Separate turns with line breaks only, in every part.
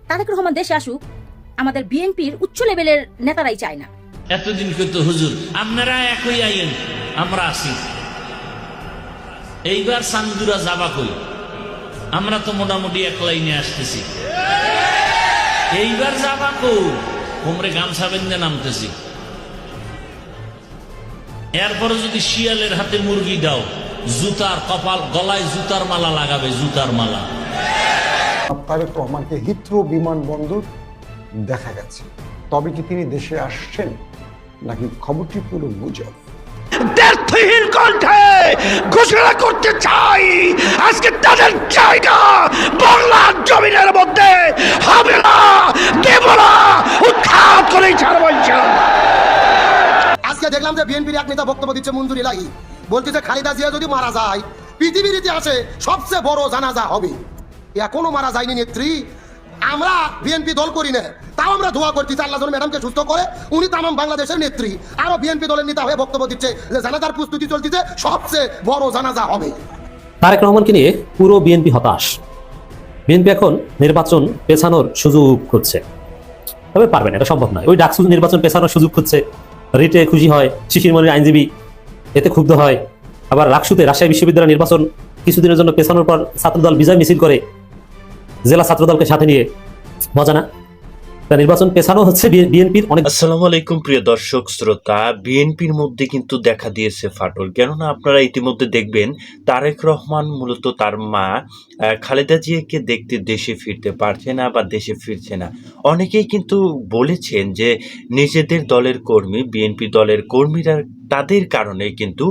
তারেক রহমান দেশে আসুক, আমাদের বিএনপির উচ্চ লেভেলের নেতারাই চায় না।
এতদিন কিন্তু হুজুর আপনারা একই আইন, আমরা আছি। এইবার সান্দুরা যাবা কই? আমরা তো মোটামুটি এক লাইনে আসতেছি। এইবার যাবা কো কোমরে গামছা বেঁধে নামতেছি। এরপরে যদি শিয়ালের হাতে মুরগি দাও, জুতার কপাল গলায় জুতার মালা লাগাবে, জুতার মালা।
তারেক রহমানকে হিথ্রো বিমানবন্দর দেখা গেছে, তবে কি তিনি দেশে আসছেন নাকি খবরটি পুরো গুজব?
দ্ব্যর্থহীন কণ্ঠে ঘোষণা করতে চাই, আজকে তাদের জায়গা বাংলার জমিনের মধ্যে হবে না, দেব না, উৎখাত করেই ছাড়ব ইনশাআল্লাহ।
আজকে দেখলাম যে বিএনপির এক নেতা বক্তব্য দিচ্ছে, মঞ্জুর ইলাহি বলতেছে খালেদা জিয়া যদি মারা যায় পৃথিবীর ইতিহাসে সবচেয়ে বড় জানাজা হবে। এখনো মারা যায়নি নেত্রী, আমরা বিএনপি দল করি না, তাও আমরা দোয়া করছি আল্লাহ যেন ম্যাডামকে সুস্থ করে। উনি তামাম বাংলাদেশের নেত্রী, আরো বিএনপি দলের নেতা হয়ে বক্তব্য দিচ্ছে যে জানাজার প্রস্তুতি চলতেছে, সবচেয়ে বড় জানাজা হবে।
তারেক রহমানকে নিয়ে পুরো বিএনপি হতাশ। বিএনপি এখন নির্বাচন পেছানোর সুযোগ খুঁজছে, তবে পারবে না, এটা সম্ভব নয়। ওই ডাকসু নির্বাচন পেছানোর সুযোগ খুঁজছে, রিটে খুশি হয়, শিশির মনির আইনজীবী এতে ক্ষুব্ধ হয়। আবার রাকসুতে রাজশাহী বিশ্ববিদ্যালয় নির্বাচন কিছুদিনের জন্য পেছানোর পর ছাত্রদল বিজয় মিছিল করে, জেলা ছাত্রদলকে সাথে নিয়ে। মজা না? নির্বাচন পেছানো হচ্ছে বিএনপির অনেক।
আসসালামু আলাইকুম প্রিয় দর্শক শ্রোতা, বিএনপির মধ্যে কিন্তু দেখা দিয়েছে ফাটল। কেননা আপনারা ইতিমধ্যে দেখবেন তারেক রহমান মূলত তার মা খালেদা জিয়াকে দেখতে দেশে ফিরতে পারছে না বা দেশে ফিরছে না। অনেকেই কিন্তু বলেছেন যে নিজেদের দলের কর্মী, বিএনপি দলের কর্মীরা তাদের কারণে কিন্তু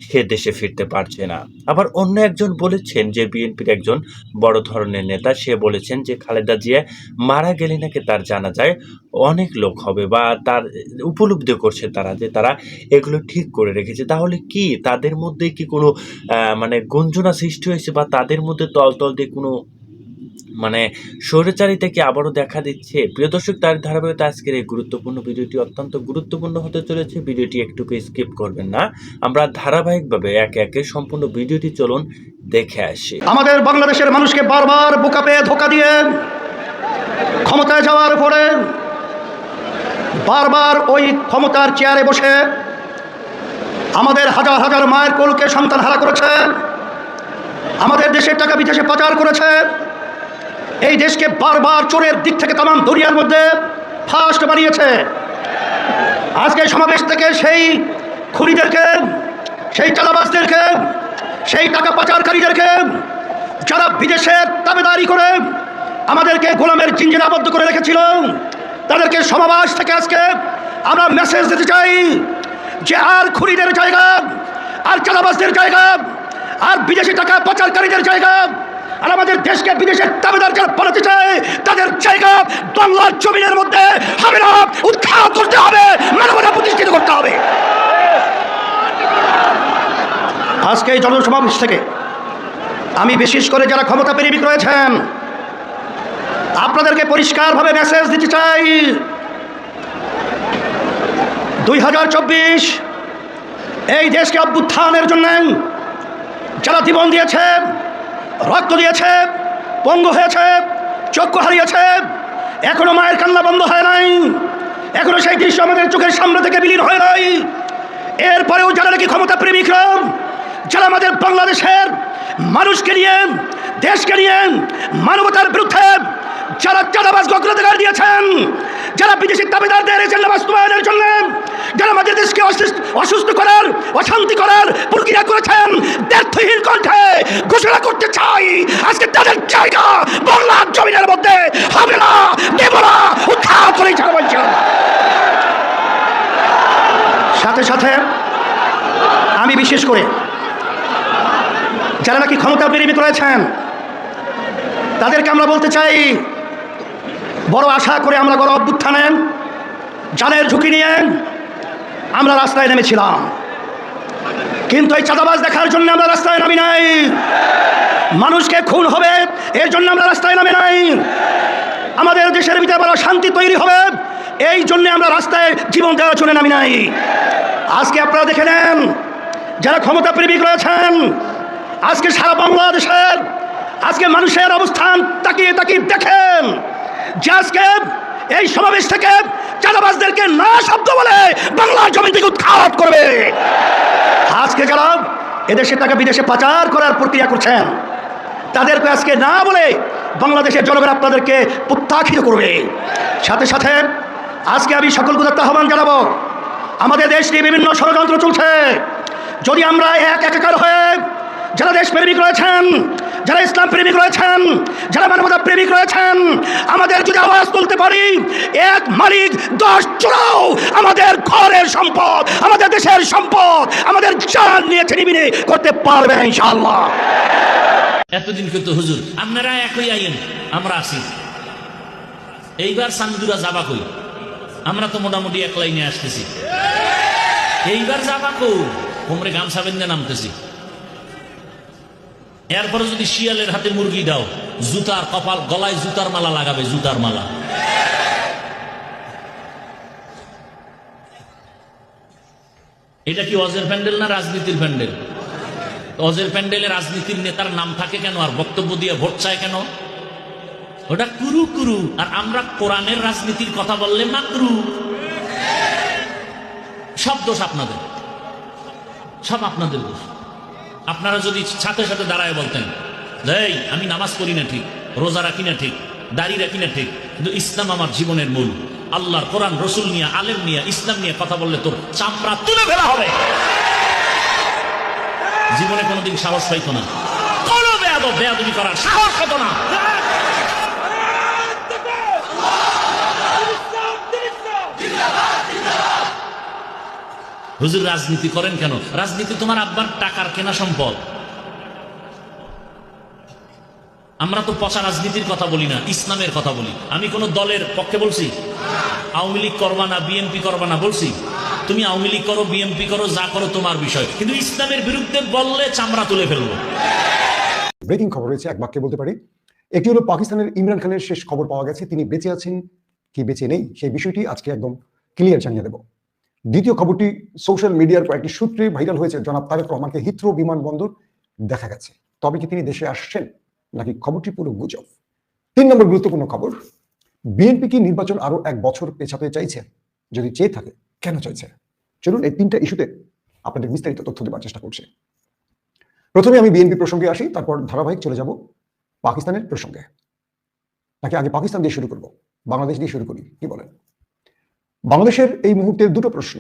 সে দেশে ফিরতে পারছে না। আবার অন্য একজন বলেছেন যে বিএনপির একজন বড় ধরনের নেতা, সে বলেছেন যে খালেদা জিয়া মারা গেলে নাকি তার জানা যায় অনেক লোক হবে, বা তার উপলব্ধি করছে তারা যে তারা এগুলো ঠিক করে রেখেছে। তাহলে কি তাদের মধ্যে কি কোনো মানে গঞ্জনা সৃষ্টি হয়েছে, বা তাদের মধ্যে তল দিয়ে কোনো মানে স্বৈরাচারিতা কি আবারও দেখা দিচ্ছে? প্রিয় দর্শক, তার ধারাবাহিকতা আজকের এই গুরুত্বপূর্ণ ভিডিওটি অত্যন্ত গুরুত্বপূর্ণ হতে চলেছে। ভিডিওটি একটুকু স্কিপ করবেন না, আমরা ধারাবাহিকভাবে একে একে সম্পূর্ণ ভিডিওটি চলুন দেখে আসি।
আমাদের বাংলাদেশের মানুষকে বারবার বোকা পেয়ে ধোকা দিয়ে ক্ষমতায় যাওয়ার পরে বারবার ওই ক্ষমতার চেয়ারে বসে আমাদের হাজার হাজার মায়ের কোলকে সন্তান হারা করেছে, আমাদের দেশের টাকা বিদেশে পাচার করেছে, এই দেশকে বারবার চোরের দিক থেকে তামাম দুনিয়ার মধ্যে ফার্স্ট বানিয়েছে। আজকে সমাবেশ থেকে সেই খুনিদেরকে, সেই চাঁদাবাজদেরকে, সেই টাকা পাচারকারীদেরকে যারা বিদেশে তাবেদারি করে আমাদেরকে গোলামের জিঞ্জিরে আবদ্ধ করে রেখেছিল, তাদেরকে সমাবেশ থেকে আজকে আমরা মেসেজ দিতে চাই যে আর খুনিদের জায়গা, আর চাঁদাবাজদের জায়গা, আর বিদেশি টাকা পাচারকারীদের জায়গা, আর আমাদের দেশকে বিদেশের তাবেদার যারা পালাতে চায় তাদের জায়গা বাংলার জমিনের মধ্যে হবে না, উৎখাত করতে হবে, মানবতা প্রতিষ্ঠিত করতে হবে। আজকে এই জনসমাবেশ থেকে আমি বিশেষ করে যারা ক্ষমতা প্রেমিক রয়েছেন আপনাদেরকে পরিষ্কারভাবে মেসেজ দিতে চাই, 2024 এই দেশকে অভ্যুত্থানের জন্য যারা জীবন দিয়েছে, রক্ত দিয়েছে, পঙ্গু হয়েছে, চক্ষু হারিয়েছে, এখনো মায়ের কান্না বন্ধ হয় নাই, এখনো সেই দৃশ্য আমাদের চোখের সামনে থেকে বিলীন হয় নাই। এরপরেও যারা নাকি ক্ষমতা প্রেমিকরা, যারা আমাদের বাংলাদেশের মানুষকে নিয়ে, দেশকে নিয়ে মানবতার বিরুদ্ধে যারা চাঁদাবাজ অগ্রাধিকার দিয়েছেন, যারা বিদেশি দাবিদারদের এজেন্ডা বাস্তবায়নের জন্য যারা আমাদের দেশকে অসুস্থ করার, অশান্তি করার প্রক্রিয়া করেছেন, দ্ব্যর্থহীন কণ্ঠে ঘোষণা করতে চাই, আজকে তাদের জায়গা বাংলার জমিনের মধ্যে হবে না, দেব না, উৎখাত করেই ছাড়ব ইনশাআল্লাহ। সাথে সাথে আমি বিশেষ করে যারা নাকি ক্ষমতা প্রেমিক রয়েছেন তাদেরকে আমরা বলতে চাই, বড় আশা করে আমরা গণ অভ্যুত্থানে জানের ঝুঁকি নিয়ে আমরা রাস্তায় নেমেছিলাম, কিন্তু এই চাঁদাবাজ দেখার জন্য আমরা রাস্তায় নামি নাই, মানুষকে খুন হবে এর জন্য আমরা রাস্তায় নামি নাই, আমাদের দেশের ভিতরে বড় শান্তি তৈরি হবে এই জন্য আমরা রাস্তায় জীবন দেওয়ার জন্য নামি নাই। আজকে আপনারা দেখে নেন যারা ক্ষমতা প্রেমিক রয়েছেন, আজকে সারা বাংলাদেশের আজকে মানুষের অবস্থান তাকিয়ে তাকিয়ে দেখেন যে আজকে এই সমাবেশ থেকে চাঁদাবাজদেরকে না শব্দ বলে বাংলার জমি থেকে উৎখাত করবে। আজকে যারা এদেশের টাকা বিদেশে পাচার করার প্রক্রিয়া করছেন তাদেরকে আজকে না বলে বাংলাদেশের জনগণ আপনাদেরকে প্রত্যাখ্যাত করবে। সাথে সাথে আজকে আমি সকলকে আহ্বান জানাবো, আমাদের দেশ নিয়ে বিভিন্ন ষড়যন্ত্র চলছে। যদি আমরা একাকার হয়ে যারা দেশপ্রেমিক রয়েছেন, যারা ইসলাম প্রেমিক রয়েছেন, যারা মানবতা প্রেমিক রয়েছেন, আমাদের যদি আওয়াজ তুলতে পারি, এক মালিক 10 চোরাও আমাদের ঘরের সম্পদ, আমাদের দেশের সম্পদ, আমাদের জান নিয়ে ছিনিমিনি করতে পারবে ইনশাআল্লাহ।
এতদিন কিন্তু হুজুর আপনারা একই আইন, আমরা আছি। এইবার সান্দুরা যাবা কই? আমরা তো মোটামুটি এক লাইনে আসতেছি। এইবার যাবা কই? কোমরে গামছা বেঁধে নামতেছি। এরপরে যদি শিয়ালের হাতে মুরগি দাও, জুতার কপাল গলায় জুতার মালা লাগাবে, জুতার মালা। এটা কি অজের প্যান্ডেল না রাজনীতির প্যান্ডেল? অজের প্যান্ডেলে রাজনীতির নেতার নাম থাকে কেন, আর বক্তব্য দিয়ে ভোট চায় কেন? ওটা কুরু কুরু। আর আমরা কোরআনের রাজনীতির কথা বললে মাকরু। সব দোষ আপনাদের, সব আপনাদের দোষ। আপনারা যদি সাথে সাথে দাঁড়ায় বলতেন যে আমি নামাজ পড়ি না ঠিক, রোজা রাখি না ঠিক, দাড়ি রাখি না ঠিক, কিন্তু ইসলাম আমার জীবনের মূল, আল্লাহর কোরআন রসুল নিয়ে, আলেম নিয়ে, ইসলাম নিয়ে কথা বললে তোর চামড়া তুলে ফেলা হবে। জীবনে কোনোদিন সাহস পাইতো না, কোনো বেয়াদবি করার সাহস হতো না। হুজুর রাজনীতি করেন কেন? রাজনীতি তোমার আব্বার টাকার কেনা সম্পদ। আমরা তো পচা রাজনীতির কথা বলি না, ইসলামের কথা বলি। আমি কোন দলের পক্ষে বলছি আওয়ামী লীগ করবা না, বিএনপি করবা না বলছি? তুমি আওয়ামী লীগ করো, বিএনপি করো, যা করো তোমার বিষয়, কিন্তু ইসলামের বিরুদ্ধে বললে চামড়া তুলে ফেলবো।
ব্রেকিং খবর রয়েছে, এক বাক্যে বলতে পারি। একটি হলো পাকিস্তানের ইমরান খানের শেষ খবর পাওয়া গেছে, তিনি বেঁচে আছেন কি বেঁচে নেই সেই বিষয়টি আজকে একদম ক্লিয়ার জানিয়ে দেব। দ্বিতীয় খবরটি সোশ্যাল মিডিয়ার কয়েকটি সূত্রে ভাইরাল হয়েছে, জনাব তারেক রহমানকে হিথ্রো বিমানবন্দর দেখা গেছে। তবে কি তিনি দেশে আসছেন নাকি খবরটি পুরো গুজব? 3 নম্বর গুরুত্বপূর্ণ খবর, বিএনপি কি নির্বাচন আরো 1 বছর পেছাতে চাইছে? যদি চেয়ে থাকে কেন চাইছে? চলুন এই 3টা ইস্যুতে আপনাদের বিস্তারিত তথ্য দেওয়ার চেষ্টা করছি। প্রথমে আমি বিএনপি প্রসঙ্গে আসি, তারপর ধারাবাহিক চলে যাব পাকিস্তানের প্রসঙ্গে। নাকি আগে পাকিস্তান দিয়ে শুরু করব, বাংলাদেশ দিয়ে শুরু করি, কি বলেন? বাংলাদেশের এই মুহূর্তের 2টো প্রশ্ন।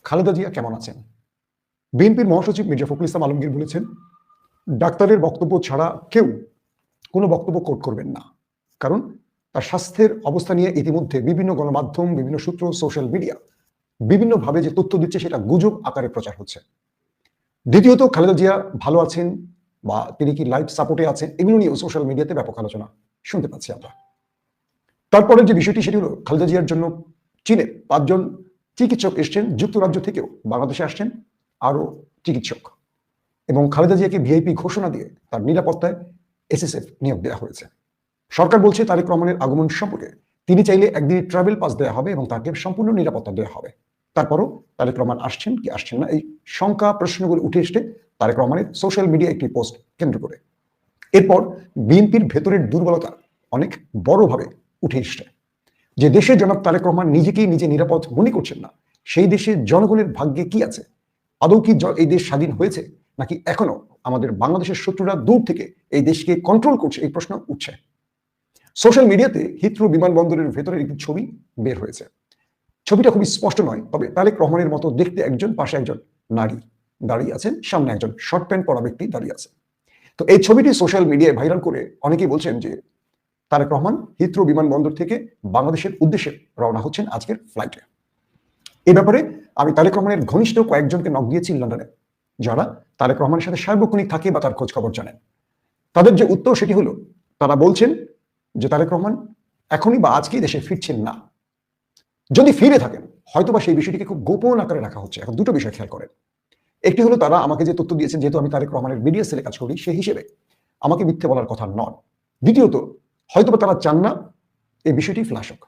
খালেদা জিয়া কেমন আছেন? বিএনপির মহাসচিব মির্জা ফখরুল ইসলাম আলমগীর বলেছেন, ডাক্তারের বক্তব্য ছাড়া কেউ কোনো বক্তব্য কোট করবেন না, কারণ তার স্বাস্থ্যের অবস্থা নিয়ে ইতিমধ্যে বিভিন্ন গণমাধ্যম, বিভিন্ন সূত্র, সোশ্যাল মিডিয়া বিভিন্নভাবে যে তথ্য দিচ্ছে সেটা গুজব আকারে প্রচার হচ্ছে। দ্বিতীয়ত, খালেদা জিয়া ভালো আছেন বা তিনি কি লাইফ সাপোর্টে আছেন, এগুলো নিয়েও সোশ্যাল মিডিয়াতে ব্যাপক আলোচনা শুনতে পাচ্ছি আমরা। তারপরে যে বিষয়টি সেটি হলো, খালেদা জিয়ার জন্য চীনে 5 জন চিকিৎসক এসছেন, যুক্তরাজ্য থেকেও বাংলাদেশে আসছেন আরো চিকিৎসক, এবং খালেদা জিয়াকে ভিআইপি ঘোষণা দিয়ে তার নিরাপত্তায় এসএসএফ নিয়োগ দেওয়া হয়েছে। সরকার বলছে তারেক রহমানের আগমন সম্পর্কে তিনি চাইলে একদিনের ট্রাভেল পাস দেওয়া হবে এবং তাকে সম্পূর্ণ নিরাপত্তা দেওয়া হবে। তারপরও তারেক রহমান আসছেন কি আসছেন না, এই শঙ্কা প্রশ্নগুলো উঠে এসছে তারেক রহমানের সোশ্যাল মিডিয়া একটি পোস্ট কেন্দ্র করে। এরপর বিএনপির ভেতরের দুর্বলতা অনেক বড়ভাবে উঠে এসছে। যে দেশে জনাব তারেক রহমান নিজেকেই নিজে নিরাপদ মনে করছেন না, সেই দেশে জনগণের ভাগ্যে কি আছে? আদৌ কি এই দেশ স্বাধীন হয়েছে, নাকি এখনো আমাদের বাংলাদেশের শত্রুরা দূর থেকে এই দেশকে কন্ট্রোল করছে? এই প্রশ্ন উঠছে। সোশ্যাল মিডিয়াতে হিথ্রো বিমানবন্দরের ভেতরের একটি ছবি বের হয়েছে। ছবিটা খুবই স্পষ্ট নয়, তবে তারেক রহমানের মতো দেখতে একজন, পাশে একজন নারী দাঁড়িয়ে আছেন, সামনে একজন শর্ট প্যান্ট পরা ব্যক্তি দাঁড়িয়ে আছে। তো এই ছবিটি সোশ্যাল মিডিয়ায় ভাইরাল করে অনেকেই বলছেন যে তারেক রহমান হিথ্রো বিমানবন্দর থেকে বাংলাদেশের উদ্দেশ্যে রওনা হচ্ছেন আজকের ফ্লাইটে। এ ব্যাপারে আমি তারেক রহমানের ঘনিষ্ঠ কয়েকজনকে নক দিয়েছি লন্ডনে, যারা তারেক রহমানের সাথে সার্বক্ষণিক থাকে বা তার খোঁজ খবর জানেন। তাদের যে উত্তর সেটি হলো, তারা বলছেন যে তারেক রহমান এখনই বা আজকেই দেশে ফিরছেন না। যদি ফিরে থাকেন হয়তোবা সেই বিষয়টিকে খুব গোপন আকারে রাখা হচ্ছে। এখন 2টো বিষয় খেয়াল করেন। একটি হলো, তারা আমাকে যে তথ্য দিয়েছেন, যেহেতু আমি তারেক রহমানের মিডিয়া সেলে কাজ করি, সেই হিসেবে আমাকে মিথ্যে বলার কথা নয়। দ্বিতীয়ত, হয়তোবা তারা চান না এই বিষয়টি ফ্ল্যাশ হোক।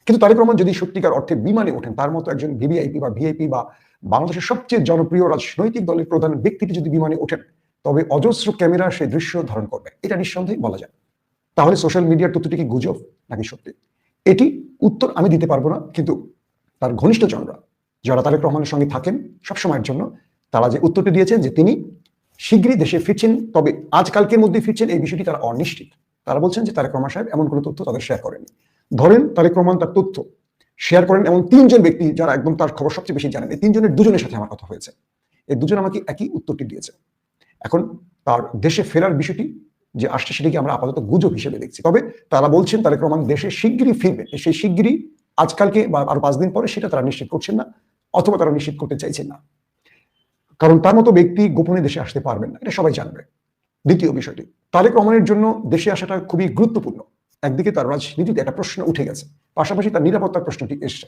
কিন্তু তারেক রহমান যদি সত্যিকার অর্থে বিমানে ওঠেন, তার মতো একজন ভিভিআইপি বা ভিআইপি বা বাংলাদেশের সবচেয়ে জনপ্রিয় রাজনৈতিক দলের প্রধান ব্যক্তিটি যদি বিমানে ওঠেন, তবে অজস্র ক্যামেরা সেই দৃশ্য ধারণ করবে, এটা নিঃসন্দেহে বলা যায়। তাহলে সোশ্যাল মিডিয়ার তথ্যটি কি গুজব নাকি সত্যি? এটি উত্তর আমি দিতে পারবো না, কিন্তু তার ঘনিষ্ঠজনরা যারা তারেক রহমানের সঙ্গে থাকেন সবসময়ের জন্য, তারা যে উত্তরটি দিয়েছেন যে তিনি শীঘ্রই দেশে ফিরছেন, তবে আজকালকের মধ্যে ফিরছেন এই বিষয়টি তারা অনিশ্চিত। তারা বলছেন যে তারেক রহমান সাহেব এমন কোনো তথ্য তাদের শেয়ার করেনি। ধরেন তারেক রহমান তার তথ্য শেয়ার করেন এমন 3 জন ব্যক্তি যারা একদম তার খবর সবচেয়ে বেশি জানেন, এই 3 জনের 2 জনের সাথে আমার কথা হয়েছে, এই 2 জন আমাকে একই উত্তরটি দিয়েছে। এখন তার দেশে ফেরার বিষয়টি যে আসছে সেটাকে আমরা আপাতত গুজব হিসেবে দেখছি, তবে তারা বলছেন তারেক রহমান দেশে শিগগিরই ফিরবেন, সেই শিগগিরই আজকালকে বা আরো 5 দিন পরে, সেটা তারা নিশ্চিত করছেন না, অথবা তারা নিশ্চিত করতে চাইছেন না, কারণ তার মতো ব্যক্তি গোপনে দেশে আসতে পারবেন না, এটা সবাই জানবে। দ্বিতীয় বিষয়টি, তারেক রহমানের জন্য দেশে আসাটা খুবই গুরুত্বপূর্ণ। একদিকে তার রাজনীতিতে একটা প্রশ্ন উঠে গেছে, পাশাপাশি তার নিরাপত্তার প্রশ্নটি এসছে।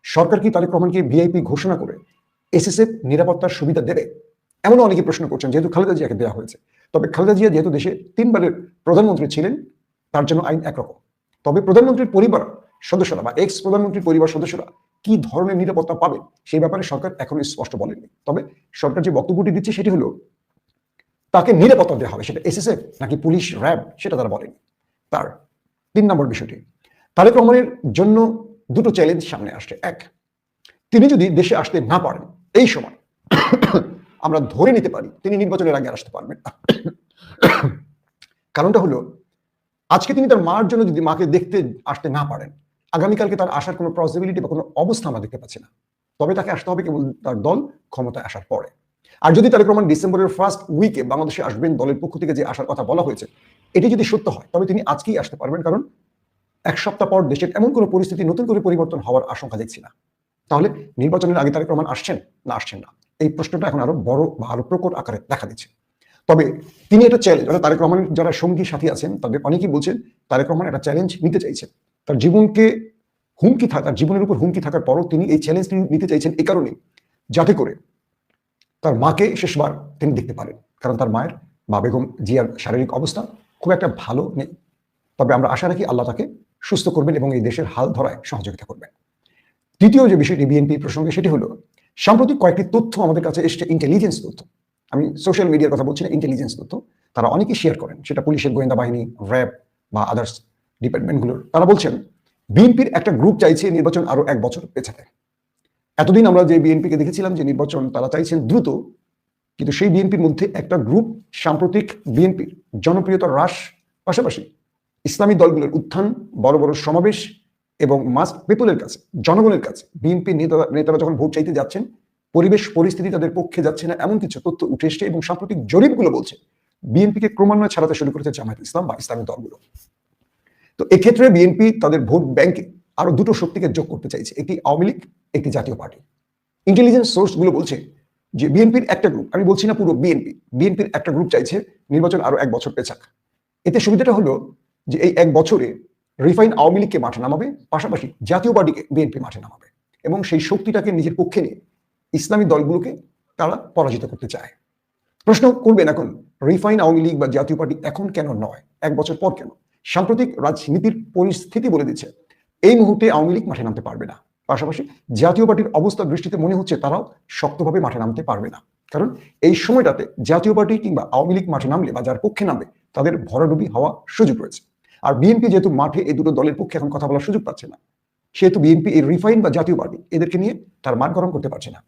সরকার কি তারেক রহমানকে ভিআইপি ঘোষণা করে এসএসএফ নিরাপত্তার সুবিধা দেবে? এমন অনেকে প্রশ্ন করছেন, যেহেতু খালেদা জিয়াকে দেওয়া হয়েছে। তবে খালেদা জিয়া যেহেতু দেশে 3 বারের প্রধানমন্ত্রী ছিলেন, তার জন্য আইন একরকম। তবে প্রধানমন্ত্রীর পরিবার সদস্যরা বা এক্স প্রধানমন্ত্রীর পরিবার সদস্যরা কি ধরনের নিরাপত্তা পাবেন সেই ব্যাপারে সরকার এখনো স্পষ্ট বলেনি। তবে সরকার যে বক্তব্যটি দিচ্ছে সেটি হলো তাকে নিরাপত্তা দেওয়া হবে, সেটা এসএসএফ নাকি পুলিশ, র্যাব, সেটা তারা বলেনি। তার 3 নম্বর বিষয়টি, তারেক রহমানের জন্য 2টো চ্যালেঞ্জ সামনে আসছে। এক, তিনি যদি দেশে আসতে না পারেন এই সময়, আমরা ধরে নিতে পারি তিনি নির্বাচনের আগে আসতে পারবেন না। কারণটা হলো, আজকে তিনি তার মার জন্য যদি মাকে দেখতে আসতে না পারেন, আগামীকালকে তার আসার কোনো পসিবিলিটি বা কোনো অবস্থা আমরা দেখতে পাচ্ছি না। তবে তাকে আসতে হবে কেবল তার দল ক্ষমতায় আসার পরে। আর যদি তারেক রহমান ডিসেম্বরের ফার্স্ট উইকে বাংলাদেশে আসবেন, দলের পক্ষ থেকে যে আসার কথা বলা হয়েছে, এটি যদি সত্য হয় তবে তিনি আজকেই আসতে পারবেন, কারণ 1 সপ্তাহ পর দেশের এমন কোনো পরিস্থিতি নতুন করে পরিবর্তন হওয়ার আশঙ্কা দেখছি না। তাহলে নির্বাচনের আগে তারেক রহমান আসছেন না আসছেন না, এই প্রশ্নটা এখন আরো বড় বা আরো প্রকট আকারে দেখা দিচ্ছে। তবে তিনি একটা চ্যালেঞ্জ, তারেক রহমানের যারা সঙ্গী সাথী আছেন তাদের অনেকেই বলছেন তারেক রহমান একটা চ্যালেঞ্জ নিতে চাইছেন। তার জীবনকে হুমকি থাকা, তার জীবনের উপর হুমকি থাকার পরও তিনি এই চ্যালেঞ্জটি নিতে চাইছেন এই কারণে, যাতে করে তার মাকে শেষবার তিনি দেখতে পারেন। কারণ তার মায়ের বা বেগম জিয়ার শারীরিক অবস্থা খুব একটা ভালো নেই। তবে আমরা আশা রাখি আল্লাহ তাকে সুস্থ করবেন এবং এই দেশের হাল ধরায় সহযোগিতা করবেন। তৃতীয় যে বিষয়টি বিএনপি প্রসঙ্গে, সেটি হলো সাম্প্রতিক কয়েকটি তথ্য আমাদের কাছে এসছে, ইন্টেলিজেন্স তথ্য। আমি সোশ্যাল মিডিয়ার কথা বলছি না, ইন্টেলিজেন্স তথ্য তারা অনেকেই শেয়ার করেন, সেটা পুলিশের গোয়েন্দা বাহিনী, র্যাব বা আদার্স ডিপার্টমেন্টগুলোর। তারা বলছেন বিএনপির একটা গ্রুপ চাইছে নির্বাচন আরো 1 বছর পেছাতে। এতদিন আমরা যে বিএনপিকে দেখেছিলাম যে নির্বাচন তারা চাইছেন দ্রুত, কিন্তু সেই বিএনপির মধ্যে একটা গ্রুপ সাম্প্রতিক বিএনপির জনপ্রিয়তা হ্রাস, পাশাপাশি ইসলামী দলগুলোর উত্থান, বড় বড় সমাবেশ এবং মাস পিপলের কাছে, জনগণের কাছে বিএনপি নেতারা যখন ভোট চাইতে যাচ্ছেন, পরিবেশ পরিস্থিতি তাদের পক্ষে যাচ্ছে না, এমন কিছু তথ্য উঠে এসছে। এবং সাম্প্রতিক জরিপগুলো বলছে বিএনপিকে ক্রমান্বয়ে ছাড়াতে শুরু করেছে জামায়াত ইসলাম বা ইসলামী দলগুলো। তো এক্ষেত্রে বিএনপি তাদের ভোট ব্যাংকে আরো 2টো শক্তিকে যোগ করতে চাইছে, একটি আওয়ামী লীগ, একটি জাতীয় পার্টি। ইন্টেলিজেন্স সোর্সগুলো বলছে যে বিএনপির একটা গ্রুপ, আমি বলছি না পুরো বিএনপির একটা গ্রুপ চাইছে নির্বাচন আরো 1 বছর পেছাক। এতে সুবিধাটা হলো যে এই 1 বছরে রিফাইন আওয়ামী লীগকে মাঠে নামাবে, পাশাপাশি জাতীয় পার্টিকে বিএনপি মাঠে নামাবে, এবং সেই শক্তিটাকে নিজের পক্ষে নিয়ে ইসলামী দলগুলোকে তারা পরাজিত করতে চায়। প্রশ্ন করবেন এখন, রিফাইন আওয়ামী লীগ বা জাতীয় পার্টি এখন কেন নয়, 1 বছর পর কেন? সাম্প্রতিক রাজনীতির পরিস্থিতি বলে দিচ্ছে এই মুহূর্তে আওয়ামী লীগ মাঠে নামতে পারবে না, পাশাপাশি জাতীয় পার্টির অবস্থার দৃষ্টিতে মনে হচ্ছে তারাও শক্তভাবে মাঠে নামতে পারবে না। কারণ এই সময়টাতে জাতীয় পার্টি কিংবা আওয়ামী লীগ মাঠে নামলে বা যার পক্ষে নামবে তাদের ভরাডুবি হওয়া সুযোগ রয়েছে। আর বিএনপি যেহেতু মাঠে এই 2টো দলের পক্ষে এখন কথা বলার সুযোগ পাচ্ছে না, সেহেতু বিএনপি এই রিফাইন বা জাতীয় পার্টি এদেরকে নিয়ে তার মান গরম করতে পারছে না।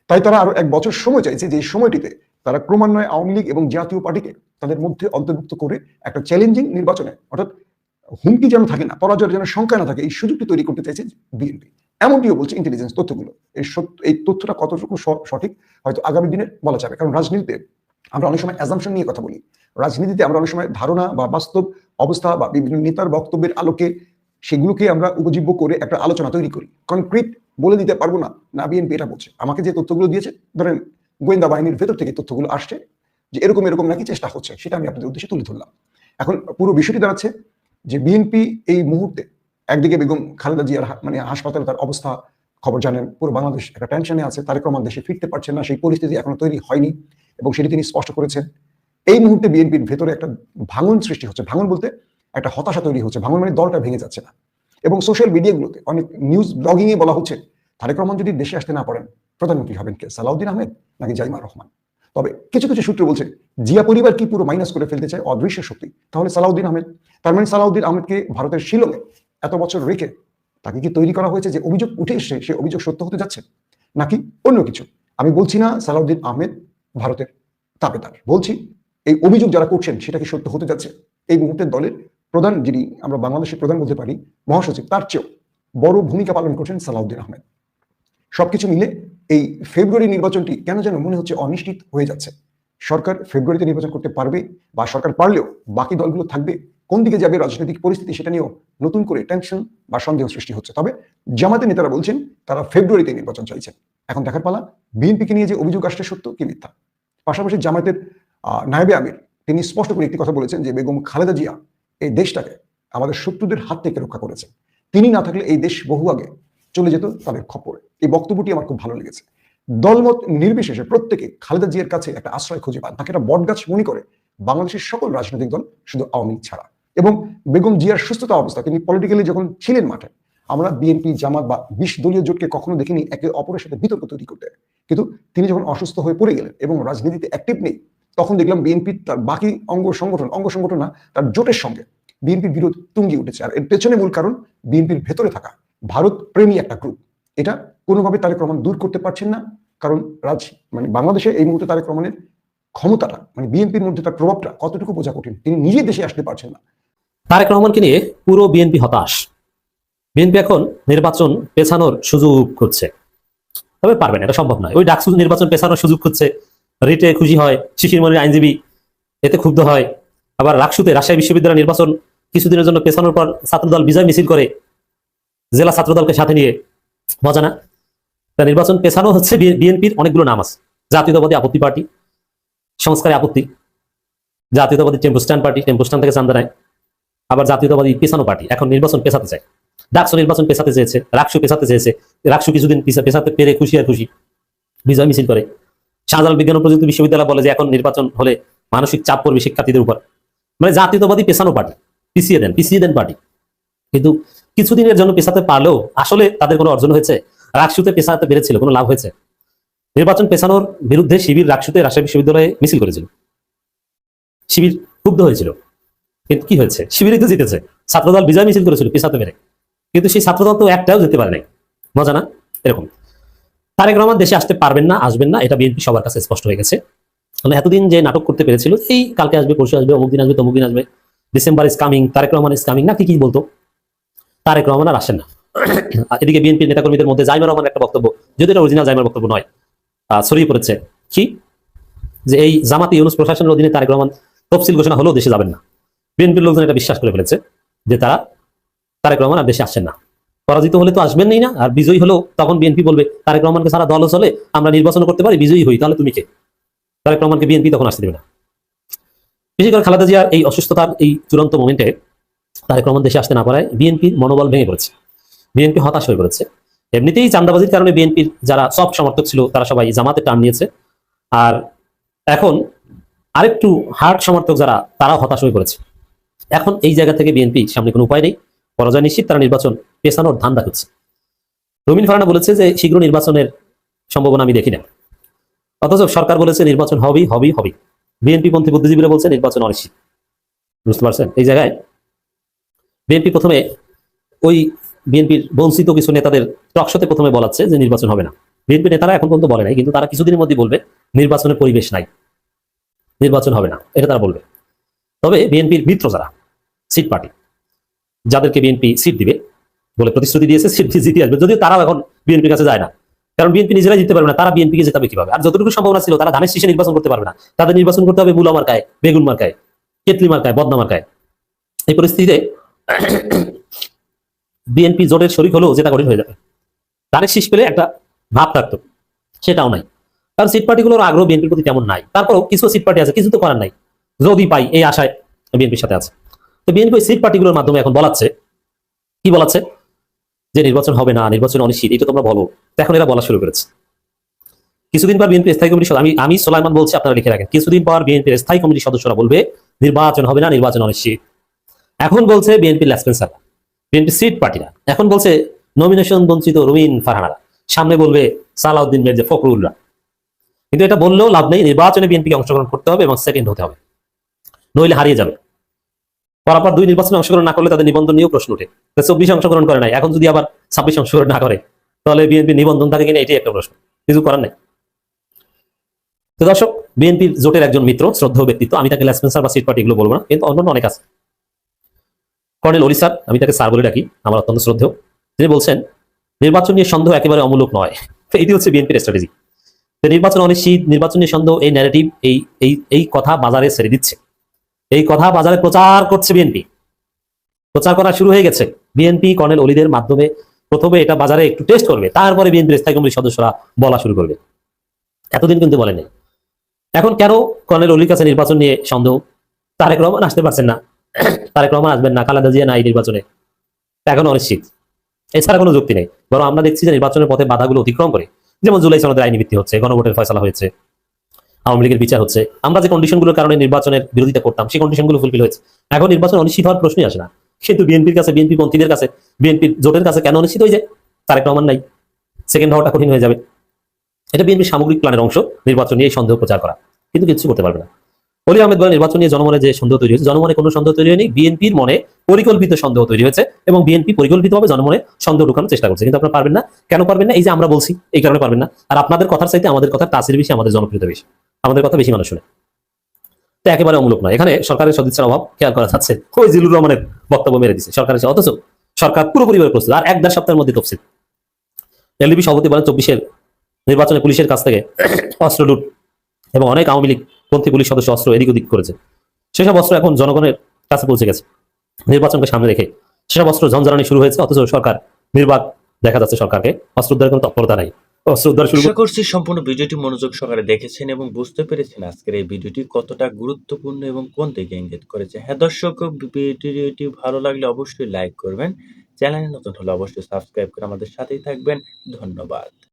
তাই তারা আরো 1 বছর সময় চাইছে, যে সময়টিতে তারা ক্রমান্বয়ে আওয়ামী লীগ এবং জাতীয় পার্টিকে তাদের মধ্যে অন্তর্ভুক্ত করে একটা চ্যালেঞ্জিং নির্বাচনে, অর্থাৎ হুমকি যেন থাকে না, পরাজয়ের যেন সংখ্যা না থাকে, এই সুযোগটি তৈরি করতে চাইছে বিএনপি। এমনটিও বলছে ইন্টেলিজেন্স তথ্যগুলো। এই তথ্যটা কতটুকু সঠিক হয়তো আগামী দিনে বলা যাবে, কারণ রাজনীতিতে আমরা অনেক সময় অ্যাজাম্পশন নিয়ে কথা বলি। রাজনীতিতে আমরা অনেক সময় ধারণা বা বাস্তব অবস্থা বা বিভিন্ন নেতার বক্তব্যের আলোকে সেগুলোকে আমরা উপজীব্য করে একটা আলোচনা তৈরি করি। কনক্রিট বলে দিতে পারবো না, না বিএনপি এটা বলছে। আমাকে যে তথ্যগুলো দিয়েছে, ধরেন গোয়েন্দা বাহিনীর ভেতর থেকে তথ্যগুলো আসছে যে এরকম এরকম নাকি চেষ্টা হচ্ছে, সেটা আমি আপনাদের উদ্দেশ্যে তুলে ধরলাম। এখন পুরো বিষয়টি দাঁড়াচ্ছে যে বিএনপি এই মুহূর্তে একদিকে বেগম খালেদা জিয়ার হাসপাতালে তার অবস্থা খবর জানেন, পুরো বাংলাদেশ একটা টেনশনে আছে, তারেক রহমান দেশে ফিরতে পারছেন না, সেই পরিস্থিতি এখনো তৈরি হয়নি এবং সেটি তিনি স্পষ্ট করেছেন। এই মুহূর্তে বিএনপির ভেতরে একটা ভাঙন সৃষ্টি হচ্ছে, ভাঙন বলতে একটা হতাশা তৈরি হচ্ছে, ভাঙন মানে দলটা ভেঙে যাচ্ছে না। এবং সোশ্যাল মিডিয়াগুলোতে অনেক নিউজ ব্লগিং এ বলা হচ্ছে তারেক রহমান যদি দেশে আসতে না পারেন প্রধানমন্ত্রী হবেন কে, সালাউদ্দিন আহমেদ নাকি জাইমা রহমান। তবে কিছু কিছু সূত্র বলছে জিয়া পরিবার কি পুরো মাইনাস করে ফেলতে চায় অদৃশ্য শক্তি, তাহলে সালাউদ্দিন আহমেদ। তার মানে সালাউদ্দিন আহমেদকে ভারতের শিলংয়ে এত বছর রেখে তাকে কি তৈরি করা হয়েছে যে অভিযোগ উঠে এসে সে অভিযোগ সত্য হতে যাচ্ছে, নাকি অন্য কিছু? আমি বলছি না সালাউদ্দিন আহমেদ ভারতের তাবেদার, বলছি এই অভিযোগ যারা করছেন সেটা কি সত্য হতে যাচ্ছে? এই মুহূর্তে দলের প্রধান, যিনি আমরা বাংলাদেশের প্রধান বলতে পারি, মহাসচিব, তার চেয়েও বড় ভূমিকা পালন করছেন সালাউদ্দিন আহমেদ। সবকিছু মিলে এই ফেব্রুয়ারি নির্বাচনটি কেন যেন মনে হচ্ছে অনিশ্চিত হয়ে যাচ্ছে। সরকার ফেব্রুয়ারিতে নির্বাচন করতে পারবে, বা সরকার পারলেও বাকি দলগুলো থাকবে, কোন দিকে যাবে রাজনৈতিক পরিস্থিতি, সেটা নিয়েও নতুন করে টেনশন বা সন্দেহ সৃষ্টি হচ্ছে। তবে জামাতের নেতারা বলছেন তারা ফেব্রুয়ারিতে নির্বাচন চাইছেন। এখন দেখার পালা বিএনপিকে নিয়ে যে অভিযোগ আসছে সত্য কি মিথ্যা। পাশাপাশি জামাতের নায়েবে আমির তিনি স্পষ্ট করে একটি কথা বলেছেন যে বেগম খালেদা জিয়া এই দেশটাকে আমাদের শত্রুদের হাত থেকে রক্ষা করেছেন, তিনি না থাকলে এই দেশ বহু আগে চলে যেত তাদের খপ্পরে। এই বক্তব্যটি আমার খুব ভালো লেগেছে। দলমত নির্বিশেষে প্রত্যেকে খালেদা জিয়ার কাছে একটা আশ্রয় খুঁজে পান, তাকে একটা বটগাছ মনে করে বাংলাদেশের সকল রাজনৈতিক দল, শুধু আওয়ামী লীগ ছাড়া। এবং বেগম জিয়ার সুস্থতা অবস্থা, তিনি পলিটিক্যালি যখন ছিলেন মাঠে, আমরা বিএনপি, জামাত বা 20 দলীয় জোটকে কখনো দেখিনি একে অপরের সাথে বিতর্ক তৈরি করতে। কিন্তু তিনি যখন অসুস্থ হয়ে পড়ে গেলেন এবং রাজনীতিতে অ্যাক্টিভ নেই, তখন দেখলাম বিএনপি তার বাকি অঙ্গ সংগঠন না, তার জোটের সঙ্গে বিএনপির বিরোধ তুঙ্গি উঠেছে। আর এর পেছনে মূল কারণ বিএনপির ভেতরে থাকা ভারত প্রেমী একটা গ্রুপ। এটা কোনোভাবে তারেক রহমান দূর করতে পারছেন না, কারণ বাংলাদেশে এই মুহূর্তে তারেক রহমানের ক্ষমতাটা, বিএনপির মধ্যে তার প্রভাবটা কতটুকু বোঝা কঠিন, তিনি নিজে দেশে আসতে পারছেন না।
তারেক রহমানকে নিয়ে পুরো বিএনপি হতাশ। বিএনপি এখন নির্বাচন পেছানোর সুযোগ খুঁজছে, তবে পারবে না, এটা সম্ভব নয়। ওই ডাকসু নির্বাচন পেছানোর সুযোগ খুঁজছে, রিটে খুশি হয়, শিশির মনির আইনজীবী এতে ক্ষুব্ধ হয়। আবার রাকসুতে রাজশাহী বিশ্ববিদ্যালয় নির্বাচন কিছুদিনের জন্য পেছানোর পর ছাত্রদল বিজয় মিছিল করে, জেলা ছাত্রদলকে সাথে নিয়ে। মজা না? তা নির্বাচন পেছানো হচ্ছে। বিএনপির অনেকগুলো নাম আছে, জাতীয়তাবাদী আপত্তি পার্টি, সংস্কারে আপত্তি, জাতীয়তাবাদী tempo stand party, tempo stand থেকে চান্দা নেয়, আবার জাতীয়তাবাদী পেছানো পার্টি এখন নির্বাচন পেছাতে চায়। ডাকসু নির্বাচন পেছাতে চেয়েছে, রাকসু পেছাতে চেয়েছে, রাকসু কিছুদিন পেছাতে পেরে খুশি আর খুশি, বিজয় মিছিল করে। শাহজালাল বিজ্ঞান ও প্রযুক্তি বিশ্ববিদ্যালয় বলে যে এখন নির্বাচন হলে মানসিক চাপ পড়বে শিক্ষার্থীদের উপর। জাতীয়তাবাদী পেছানো পার্টি, পিছিয়ে দেন পার্টি। কিন্তু কিছুদিনের জন্য পেছাতে পারলেও আসলে তাদের কোনো অর্জন হয়েছে? রাকসুতে পেছাতে পেরেছিল, কোনো লাভ হয়েছে? নির্বাচন পেছানোর বিরুদ্ধে শিবির রাকসুতে রাজশাহী বিশ্ববিদ্যালয়ে মিছিল করেছিল, শিবির ক্ষুব্ধ হয়েছিল, কিন্তু কি হয়েছে? শিবিরই তো জিতেছে। ছাত্রদল বিজয় মিছিল করেছিল পেছাতে পেরে, কিন্তু সেই ছাত্রদল তো একটাও যেতে পারে নাই। মজা না? এরকম তারেক রহমান দেশে আসতে পারবেন না, আসবেন না, এটা বিএনপি সবার কাছে স্পষ্ট হয়ে গেছে। মানে এতদিন যে নাটক করতে পেরেছিল, এই কালকে আসবে, পরশু আসবে, অমুক দিন আসবে, তমুক দিন আসবে, December is coming, Tarique Rahman is coming, না কি বলতো, তারেক রহমান আর আসেন না। এদিকে বিএনপির নেতাকর্মীদের মধ্যে জাইমা রহমান একটা বক্তব্য, যদি এটা অরিজিনাল জাইমার বক্তব্য নয়, ছড়িয়ে পড়েছে কি যে এই জামাতি ইউনূস প্রশাসনের অধীনে তারেক রহমান তফসিল ঘোষণা হলেও দেশে যাবেন না। বিএনপির লোকজন এটা বিশ্বাস করে ফেলেছে যে তারেক রহমান আর দেশে আসছেন না। পরাজিত হলে তো আসবেনই না, আর বিজয়ী হলেও তখন বিএনপি বলবে তারেক রহমানকে সারা দল চলে, আমরা নির্বাচন করতে পারি, বিজয়ী হই, তাহলে তুমি কে? তারেক রহমানকে বিএনপি তখন আসতে দেবে না। বিশেষ করে খালেদা জিয়ার এই অসুস্থতার এই চূড়ান্ত মোমেন্টে তারেক রহমান দেশে আসতে না পারায় বিএনপির মনোবল ভেঙে পড়েছে, বিএনপি হতাশ হয়ে পড়েছে। এমনিতেই চাঁদাবাজির কারণে বিএনপির যারা সব সমর্থক ছিল তারা সবাই জামাতে টান নিয়েছে, আর এখন আরেকটু হার্ড সমর্থক যারা, তারাও হতাশ হয়ে পড়েছে। এখন এই জায়গা থেকে বিএনপি সামনে কোনো উপায় নেই, পরাজয় নিশ্চিত, তারা নির্বাচন পেছানোর ধান্দা করছে। রুমিন ফারহানা বলেছে যে শীঘ্র নির্বাচনের সম্ভাবনা আমি দেখি না, অথচ সরকার বলেছে নির্বাচন হবেই। বিএনপি পন্থী বুদ্ধিজীবীরা বলছে নির্বাচন অনিশ্চিত। বুঝতে পারছেন? এই জায়গায় বিএনপি প্রথমে ওই বিএনপির বঞ্চিত কিছু নেতাদের টকশোতে প্রথমে বলাচ্ছে যে নির্বাচন হবে না। বিএনপি নেতারা এখন পর্যন্ত বলে নাই, কিন্তু তারা কিছুদিনের মধ্যে বলবে নির্বাচনের পরিবেশ নাই, নির্বাচন হবে না, এটা তারা বলবে। তবে বিএনপির মিত্র যারা সিট পার্টি, যাদেরকে বিএনপি সিট দিবে বলে প্রতিশ্রুতি দিয়েছে, সিট জিতে আসবে, যদিও তারাও এখন বিএনপির কাছে যায় না, কারণ বিএনপি নিজেরাই জিততে পারবে না, তারা বিএনপিকে জেতাবে কিভাবে? আর যতটুকু সম্ভাবনা ছিল তারা ধানের শীষে নির্বাচন করতে পারবে না, তাদের নির্বাচন করতে হবে মূলা মার্কায়, বেগুন মার্কায়, কেতলি মার্কায়, বদনা মার্কায়। এই পরিস্থিতিতে বিএনপি জোটের শরিক হলেও জেতা কঠিন হয়ে যাবে। ধানের শীষ পেলে একটা ভাব থাকতো, সেটাও নাই, কারণ সিট পার্টিগুলোর আগ্রহ বিএনপির প্রতি তেমন নাই। তারপরও কিছু সিট পার্টি আছে, কিছু তো করার নাই, যদি পাই এই আশায় বিএনপির সাথে আছে। তো বিএনপি সিট পার্টিগুলোর মাধ্যমে এখন বলাচ্ছে, কি বলাচ্ছে? যে নির্বাচন হবে না, নির্বাচন অনিশ্চিত, এটা তোমরা বলো। এখন এরা বলা শুরু করেছে। কিছুদিন পর বিএনপি স্থায়ী কমিটির আমি সোলাইমান বলছি, আপনারা লিখে রাখেন, কিছুদিন পর বিএনপির স্থায়ী কমিটির সদস্যরা বলবে নির্বাচন হবে না, নির্বাচন অনিশ্চিত। এখন বলছে বিএনপি লেসপেন্সার, বিএনপি সিট পার্টিরা, এখন বলছে নমিনেশন বঞ্চিত রুমিন ফারহানারা, সামনে বলবে সালাউদ্দিন মির্জা, ফখরুলরা। কিন্তু এটা বললেও লাভ নেই, নির্বাচনে বিএনপিকে অংশগ্রহণ করতে হবে এবং সেকেন্ড হতে হবে, নইলে হারিয়ে যাবে। পরপর 2 নির্বাচনে অংশগ্রহণ না করলে তাদের নিবন্ধন নিয়েও প্রশ্ন উঠে। 24 অংশগ্রহণ করে নাই, এখন যদি আবার 26 অংশগ্রহণ না করে তাহলে বিএনপি নিবন্ধন থাকে কিনা এটাই একটা প্রশ্ন, কিছু করার নাই। তো দর্শক, বিএনপির জোটের একজন মিত্র, শ্রদ্ধেয় ব্যক্তিত্ব, আমি তাকে লেসপেন্সার বা সিট পার্টি এগুলো বলবো না, কিন্তু অন্যান্য অনেক আছে। কর্নেল অলি স্যার, আমি তাকে স্যার বলে ডাকি, আমার অত্যন্ত শ্রদ্ধেয়। তিনি বলছেন নির্বাচন নিয়ে সন্দেহ একেবারে অমূলক নয়। তো এটি হচ্ছে বিএনপির স্ট্র্যাটেজি। তো নির্বাচন অনিশ্চিত, নির্বাচন নিয়ে সন্দেহ, এই ন্যারেটিভ, এই কথা বাজারে ছেড়ে দিচ্ছে, এই কথা বাজারে প্রচার করছে বিএনপি, প্রচার করা শুরু হয়ে গেছে। বিএনপি কর্নেল অলিদের মাধ্যমে প্রথমে এটা বাজারে একটু টেস্ট করবে, তারপরে বিএনপির স্থায়ী কমিটির সদস্যরা বলা শুরু করবে। এতদিন কিন্তু বলেনি। এখন কেন কর্নেল অলির কাছে নির্বাচন নিয়ে সন্দেহ? তারেক রহমান আসতে পারছেন না, তারেক রহমান আসবেন না, খালেদা জিয়া নাই নির্বাচনে, এখন অনিশ্চিত, এছাড়া কোনো যুক্তি নেই। বরং আমরা দেখছি যে নির্বাচনের পথে বাধাগুলো অতিক্রম করে, যেমন জুলাই সনদের আইনি ভিত্তি হচ্ছে, গণভোটের ফয়সালা হয়েছে, আওয়ামী লীগের বিচার হচ্ছে, আমরা যে কন্ডিশনগুলোর কারণে নির্বাচনের বিরোধিতা করতাম সেই কন্ডিশনগুলো ফুলফিল হয়েছে। এখন নির্বাচন অনিশ্চিত হওয়ার প্রশ্নই আসে না। কিন্তু বিএনপির কাছে, বিএনপি পন্থীদের কাছে, বিএনপির জোটের কাছে কেন অনিশ্চিত হয়ে যায়? তারেক রহমান নাই, সেকেন্ড হওয়াটা কঠিন হয়ে যাবে। এটা বিএনপির সামগ্রিক প্ল্যানের অংশ, নির্বাচন নিয়ে সন্দেহ প্রচার করা, কিন্তু কিছু করতে পারবে না। অলি আহমেদ বলেন নির্বাচন নিয়ে জনমনে যে সন্দেহ তৈরি হয়েছে, জনমনে কোনো সন্দেহ তৈরি হয়নি, বিএনপির মনে পরিকল্পিত সন্দেহ তৈরি হয়েছে এবং বিএনপি পরিকল্পিতভাবে জনমনে সন্দেহ ঢুকানোর চেষ্টা করছে। কিন্তু আপনারা পারবেন না। কেন পারবেন না? এই যে আমরা বলছি, এই কারণে পারবেন না। আর আপনাদের কথার চাইতে আমাদের কথার তাসির বেশি, আমাদের জনপ্রিয়তা বেশি, আমাদের কথা বেশি মানুষ শুনে। তো একেবারে অমূলক নয়। এখানে সরকারের সদিচ্ছার অভাব খেয়াল করা যাচ্ছে। ওই জিলুর রহমানের বক্তব্য মেরে দিচ্ছে সরকারের, অথচ সরকার পুরোপুরিভাবে প্রস্তুত। আর 1-1.5 সপ্তাহের মধ্যে তফসিল। এলডিপি সভাপতি বলেন 24-এর নির্বাচনে পুলিশের কাছ থেকে অস্ত্র লুট এবং অনেক আওয়ামী লীগ পন্থী পুলিশ সদস্য অস্ত্র এদিক ওদিক করেছে। সেসব অস্ত্র এখন জনগণের কাছে পৌঁছে গেছে। নির্বাচনকে সামনে রেখে সেসব অস্ত্র ঝঞ্ঝানি শুরু হয়েছে, অথচ সরকার নির্বাক দেখা যাচ্ছে, সরকারকে অস্ত্র উদ্ধারের কোনো তৎপরতা নাই। অস্ত্র উদ্ধার শুরু
আশা করছি সম্পূর্ণ ভিডিওটি মনোযোগ সহকারে দেখেছেন এবং বুঝতে পেরেছেন আজকের এই ভিডিওটি কতটা গুরুত্বপূর্ণ এবং কোন দিকে ইঙ্গিত করেছে। হ্যাঁ দর্শক, ভিডিওটি ভালো লাগলে অবশ্যই লাইক করবেন, চ্যানেলে নতুন হলে অবশ্যই সাবস্ক্রাইব করে আমাদের সাথেই থাকবেন। ধন্যবাদ।